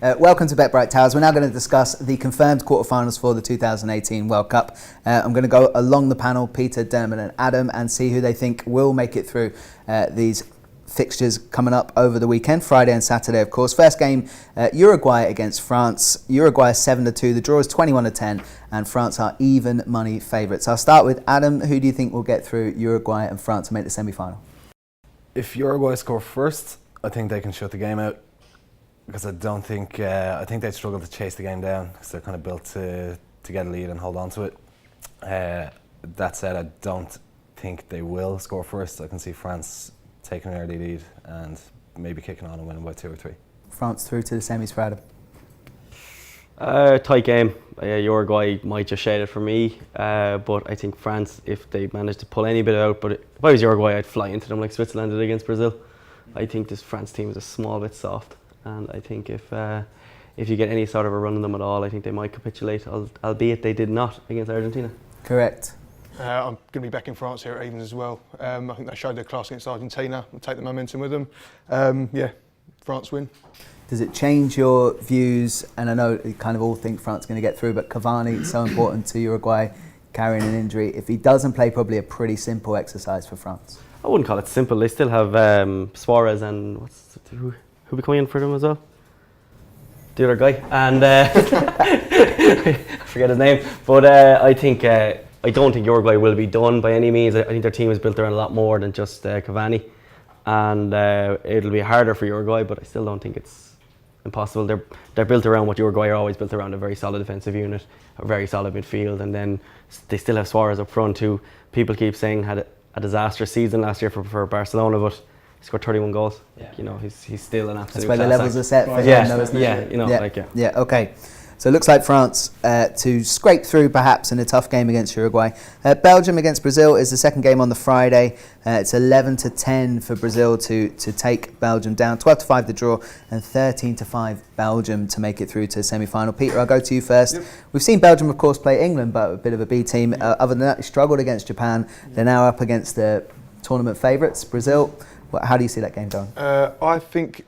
Welcome to BetBright Towers. We're now going to discuss the confirmed quarterfinals for the 2018 World Cup. I'm going to go along the panel, Peter, Dermot and Adam, and see who they think will make it through these fixtures coming up over the weekend, Friday and Saturday, of course. First game, Uruguay against France. Uruguay is 7-2, the draw is 21-10, and France are even money favourites. I'll start with Adam. Who do you think will get through Uruguay and France and make the semi-final? If Uruguay score first, I think they can shut the game out, because I think they'd struggle to chase the game down, because they're kind of built to get a lead and hold on to it. That said, I don't think they will score first. I can see France taking an early lead and maybe kicking on and winning by 2 or 3. France through to the semis for Adam. Tight game. Uruguay might just shade it for me, but I think France, if they manage to pull any bit out, but if I was Uruguay, I'd fly into them like Switzerland did against Brazil. I think this France team is a small bit soft, and I think if you get any sort of a run on them at all, I think they might capitulate, albeit they did not against Argentina. Correct. I'm going to be backing France here at evens as well. I think they showed their class against Argentina and take the momentum with them. France win. Does it change your views? And I know you kind of all think France is going to get through, but Cavani is so important to Uruguay, carrying an injury. If he doesn't play, probably a pretty simple exercise for France. I wouldn't call it simple. They still have Suarez and who be coming in for them as well? The other guy, and I forget his name. But I don't think Uruguay will be done by any means. I think their team is built around a lot more than just Cavani, and it'll be harder for Uruguay. But I still don't think it's impossible. They're built around what Uruguay are always built around: a very solid defensive unit, a very solid midfield, and then they still have Suarez up front, who people keep saying had a disastrous season last year for Barcelona, but he scored 31 goals. Yeah. You know, he's still an absolute. That's where the levels are set for him, though, isn't it? Yeah, you know, Yeah, okay. So it looks like France to scrape through perhaps in a tough game against Uruguay. Belgium against Brazil is the second game on the Friday. It's 11-10 for Brazil to take Belgium down. 12-5 the draw and 13-5 Belgium to make it through to the semi-final. Peter, I'll go to you first. Yep. We've seen Belgium, of course, play England, but a bit of a B team. Other than that, they struggled against Japan. They're now up against the tournament favourites, Brazil. How do you see that game going? I think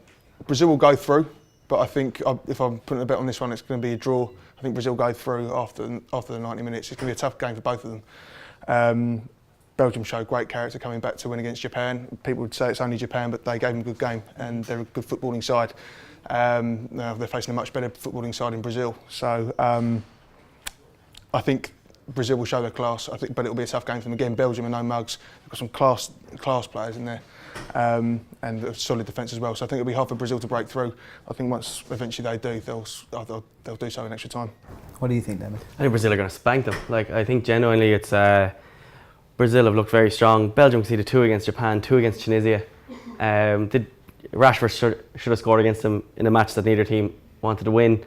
Brazil will go through. But I think if I'm putting a bet on this one, it's going to be a draw. I think Brazil go through after the 90 minutes. It's going to be a tough game for both of them. Belgium showed great character coming back to win against Japan. People would say it's only Japan, but they gave them a good game, and they're a good footballing side. Now they're facing a much better footballing side in Brazil. So I think Brazil will show their class. But it'll be a tough game for them again. Belgium are no mugs. They've got some class players in there. And a solid defence as well. So I think it'll be hard for Brazil to break through. I think once eventually they do, they'll do so in extra time. What do you think, David? I think Brazil are going to spank them. I think genuinely it's Brazil have looked very strong. Belgium conceded 2 against Japan, 2 against Tunisia. Rashford should have scored against them in a match that neither team wanted to win.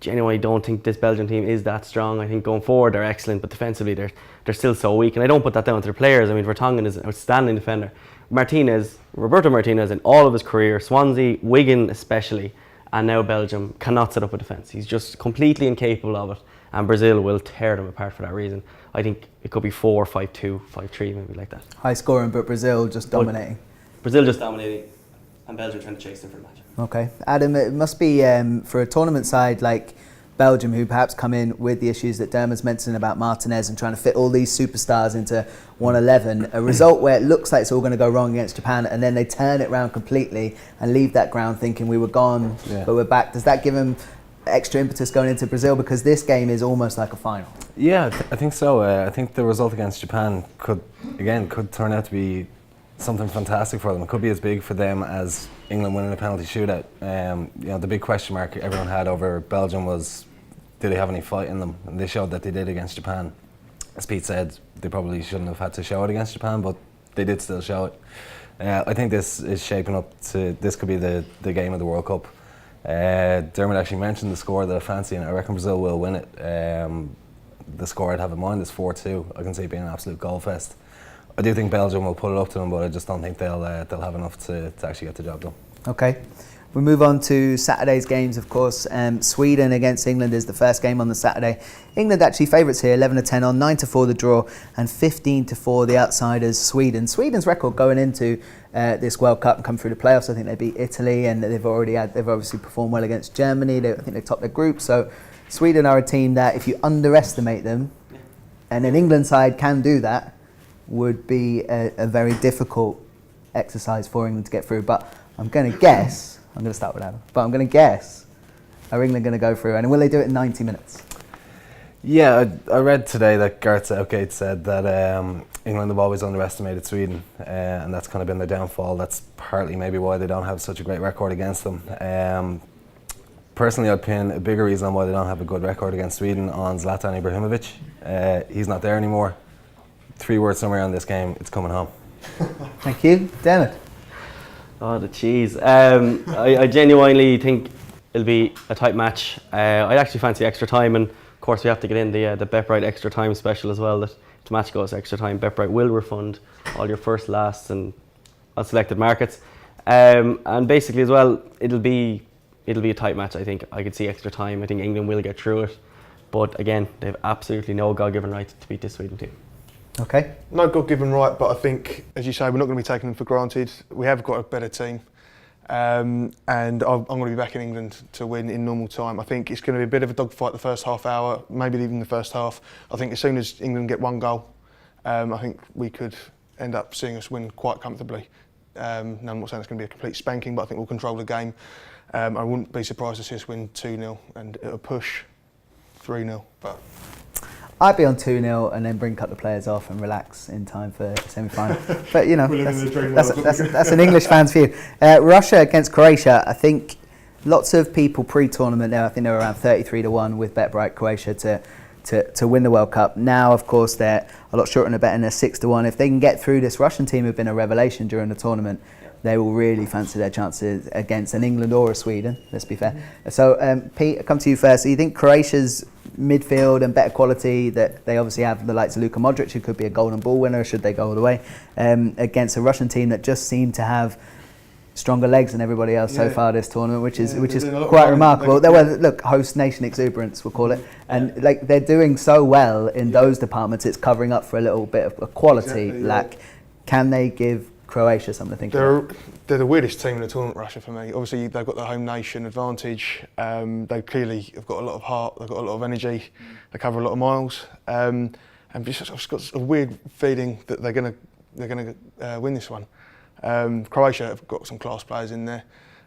Genuinely don't think this Belgian team is that strong. I think going forward they're excellent, but defensively they're still so weak. And I don't put that down to their players. I mean, Vertonghen is an outstanding defender. Roberto Martinez in all of his career, Swansea, Wigan especially, and now Belgium cannot set up a defence. He's just completely incapable of it, and Brazil will tear them apart for that reason. I think it could be 4, 5-2, 5-3, maybe like that. High scoring, but Brazil just dominating. Brazil just dominating, and Belgium trying to chase them for the match. Okay. Adam, it must be for a tournament side like Belgium, who perhaps come in with the issues that Dermot's mentioned about Martinez and trying to fit all these superstars into 111, a result where it looks like it's all going to go wrong against Japan, and then they turn it around completely and leave that ground thinking we were gone, but we're back. Does that give them extra impetus going into Brazil, because this game is almost like a final? Yeah, I think so. I think the result against Japan could turn out to be something fantastic for them. It could be as big for them as England winning a penalty shootout. The big question mark everyone had over Belgium was, did they have any fight in them? And they showed that they did against Japan. As Pete said, they probably shouldn't have had to show it against Japan, but they did still show it. I think this is shaping up to, this could be the game of the World Cup. Dermot actually mentioned the score that I fancy, and I reckon Brazil will win it. The score I'd have in mind is 4-2. I can see it being an absolute goal fest. I do think Belgium will put it up to them, but I just don't think they'll have enough to actually get the job done. Okay. We move on to Saturday's games, of course. Sweden against England is the first game on the Saturday. England actually favourites here, 11-10 on, 9-4 the draw, and 15-4 the outsiders, Sweden. Sweden's record going into this World Cup and come through the playoffs. I think they beat Italy, and they've obviously performed well against Germany. I think they topped their group. So Sweden are a team that, if you underestimate them, and an England side can do that, would be a very difficult exercise for England to get through. But I'm going to start with Adam, but I'm going to guess, are England going to go through, and will they do it in 90 minutes? Yeah, I read today that Gareth Southgate said that England have always underestimated Sweden, and that's kind of been their downfall. That's partly maybe why they don't have such a great record against them. Personally, I'd pin a bigger reason on why they don't have a good record against Sweden on Zlatan Ibrahimovic. He's not there anymore. 3-word summary on this game: it's coming home. Thank you, Dermot. Oh, the cheese. I genuinely think it'll be a tight match. I actually fancy extra time, and of course we have to get in the BetBright extra time special as well. That if the match goes extra time, BetBright will refund all your first, lasts, and on selected markets. And basically as well, it'll be a tight match. I think I could see extra time. I think England will get through it, but again, they have absolutely no God-given right to beat this Sweden team. Okay. No God-given right, but I think, as you say, we're not going to be taking them for granted. We have got a better team, and I'm going to be back in England to win in normal time. I think it's going to be a bit of a dogfight the first half hour, maybe even the first half. I think as soon as England get one goal, I think we could end up seeing us win quite comfortably. Now, I'm not saying it's going to be a complete spanking, but I think we'll control the game. I wouldn't be surprised to see us win 2-0 and it'll push 3-0. But I'd be on 2-0 and then bring a couple of players off and relax in time for the semi-final. But you know, that's an English fan's view. Russia against Croatia. I think lots of people pre-tournament there, I think they were around 33-1 with BetBright Croatia to win the World Cup. Now, of course, they're a lot shorter in the bet and they're 6-1. If they can get through this Russian team, who've been a revelation during the tournament, they will really fancy their chances against an England or a Sweden, let's be fair. So, Pete, I'll come to you first. So you think Croatia's midfield and better quality, that they obviously have the likes of Luka Modric, who could be a golden ball winner should they go all the way, against a Russian team that just seem to have stronger legs than everybody else so far this tournament, which is quite remarkable. They were, look, host nation exuberance, we'll call it, and like they're doing so well in those departments, it's covering up for a little bit of a quality lack. Can they give Croatia something to think about? They're the weirdest team in the tournament, Russia, for me. Obviously, they've got the home nation advantage. They clearly have got a lot of heart. They've got a lot of energy. They cover a lot of miles. And I've just got a weird feeling that they're going to win this one. Croatia have got some class players in there.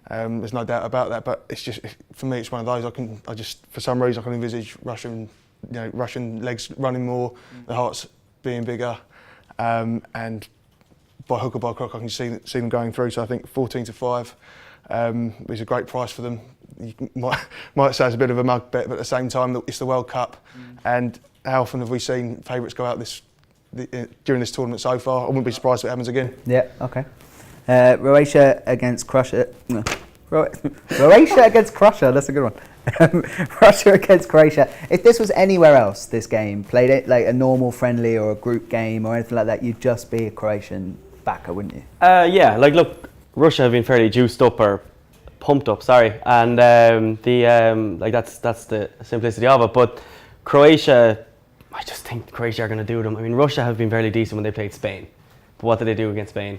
There's no doubt about that. But it's just, for me, it's one of those. For some reason, I can envisage Russian legs running more, the hearts being bigger, and by hook or by crook, I can see them going through. So I think 14-5 is a great price for them. You might say it's a bit of a mug bet, but at the same time, it's the World Cup. And how often have we seen favourites go out during this tournament so far? I wouldn't be surprised if it happens again. Yeah, okay. Croatia against Croatia. No. Croatia against Croatia, that's a good one. Russia against Croatia. If this was anywhere else, this game, played it like a normal friendly or a group game or anything like that, you'd just be a Croatian backer, wouldn't you? Yeah, like look, Russia have been fairly juiced up or pumped up, and that's the simplicity of it. But Croatia, I just think Croatia are going to do them. I mean, Russia have been fairly decent when they played Spain, but what did they do against Spain?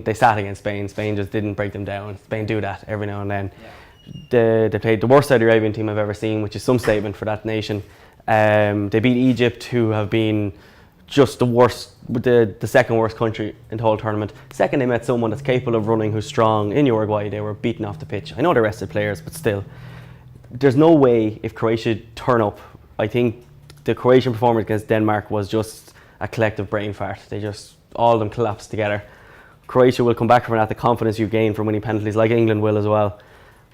They sat against Spain. Spain just didn't break them down. Spain do that every now and then. Yeah. They played the worst Saudi Arabian team I've ever seen, which is some statement for that nation. They beat Egypt, who have been just the worst, the second worst country in the whole tournament. Second, they met someone that's capable of running, who's strong. In Uruguay, they were beaten off the pitch. I know they rested players, but still, there's no way if Croatia turn up. I think the Croatian performance against Denmark was just a collective brain fart. All of them collapsed together. Croatia will come back from that, the confidence you gain from winning penalties, like England will as well.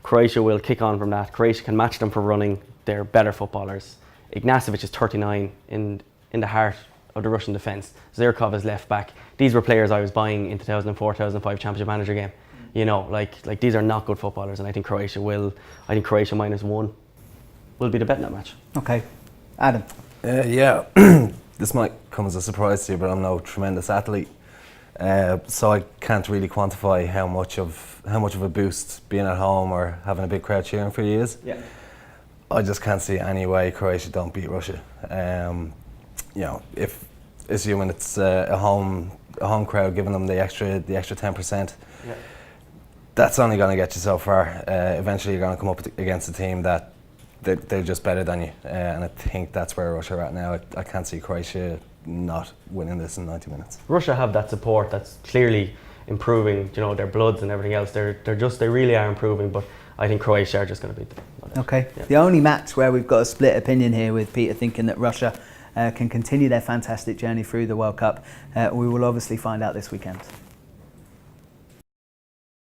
Croatia will kick on from that. Croatia can match them for running. They're better footballers. Ignacevic is 39 in the heart of the Russian defence. Zirkov is left back. These were players I was buying in 2004-2005 Championship Manager game. You know, like these are not good footballers, and I think Croatia -1 will be the bet in that match. Okay. Adam? Yeah, this might come as a surprise to you, but I'm no tremendous athlete. So I can't really quantify how much of a boost being at home or having a big crowd cheering for you is. Yeah. I just can't see any way Croatia don't beat Russia. If assuming it's a a home crowd giving them the extra 10%. Yeah. That's only going to get you so far. Eventually, you're going to come up against a team that they're just better than you, and I think that's where Russia are at now. I can't see Croatia not winning this in 90 minutes. Russia have that support that's clearly improving, you know, their bloods and everything else. They really are improving, but I think Croatia are just going to beat them. Okay. Yeah. The only match where we've got a split opinion here, with Peter thinking that Russia can continue their fantastic journey through the World Cup, we will obviously find out this weekend.